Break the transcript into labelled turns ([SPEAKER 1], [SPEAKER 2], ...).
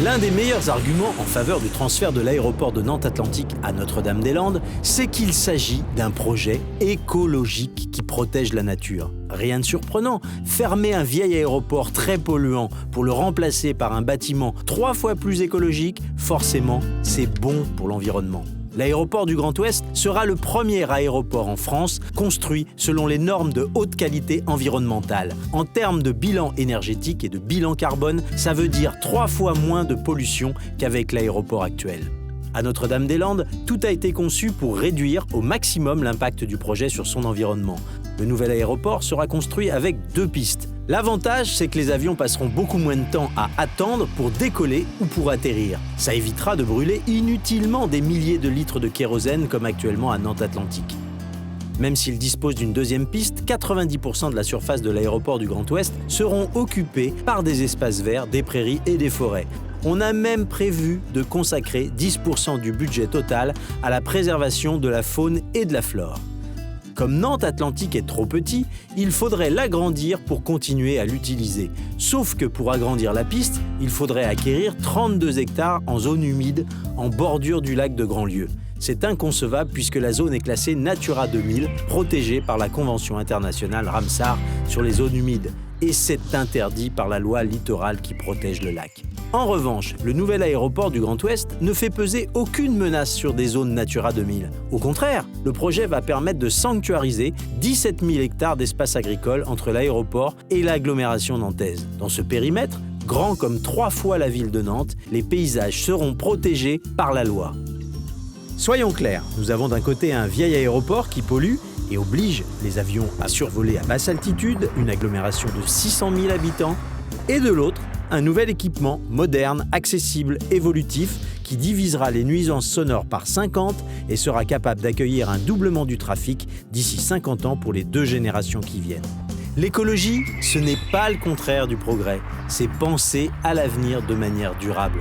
[SPEAKER 1] L'un des meilleurs arguments en faveur du transfert de l'aéroport de Nantes-Atlantique à Notre-Dame-des-Landes, c'est qu'il s'agit d'un projet écologique qui protège la nature. Rien de surprenant, fermer un vieil aéroport très polluant pour le remplacer par un bâtiment 3 fois plus écologique, forcément, c'est bon pour l'environnement. L'aéroport du Grand Ouest sera le premier aéroport en France construit selon les normes de haute qualité environnementale. En termes de bilan énergétique et de bilan carbone, ça veut dire 3 fois moins de pollution qu'avec l'aéroport actuel. À Notre-Dame-des-Landes, tout a été conçu pour réduire au maximum l'impact du projet sur son environnement. Le nouvel aéroport sera construit avec 2 pistes. L'avantage, c'est que les avions passeront beaucoup moins de temps à attendre pour décoller ou pour atterrir. Ça évitera de brûler inutilement des milliers de litres de kérosène comme actuellement à Nantes-Atlantique. Même s'il dispose d'une 2e piste, 90% de la surface de l'aéroport du Grand Ouest seront occupés par des espaces verts, des prairies et des forêts. On a même prévu de consacrer 10% du budget total à la préservation de la faune et de la flore. Comme Nantes-Atlantique est trop petit, il faudrait l'agrandir pour continuer à l'utiliser. Sauf que pour agrandir la piste, il faudrait acquérir 32 hectares en zone humide, en bordure du lac de Grandlieu. C'est inconcevable puisque la zone est classée Natura 2000, protégée par la Convention internationale Ramsar sur les zones humides. Et c'est interdit par la loi littorale qui protège le lac. En revanche, le nouvel aéroport du Grand Ouest ne fait peser aucune menace sur des zones Natura 2000. Au contraire, le projet va permettre de sanctuariser 17 000 hectares d'espace agricole entre l'aéroport et l'agglomération nantaise. Dans ce périmètre, grand comme 3 fois la ville de Nantes, les paysages seront protégés par la loi. Soyons clairs, nous avons d'un côté un vieil aéroport qui pollue et oblige les avions à survoler à basse altitude, une agglomération de 600 000 habitants, et de l'autre, un nouvel équipement moderne, accessible, évolutif, qui divisera les nuisances sonores par 50 et sera capable d'accueillir un doublement du trafic d'ici 50 ans pour les 2 générations qui viennent. L'écologie, ce n'est pas le contraire du progrès, c'est penser à l'avenir de manière durable.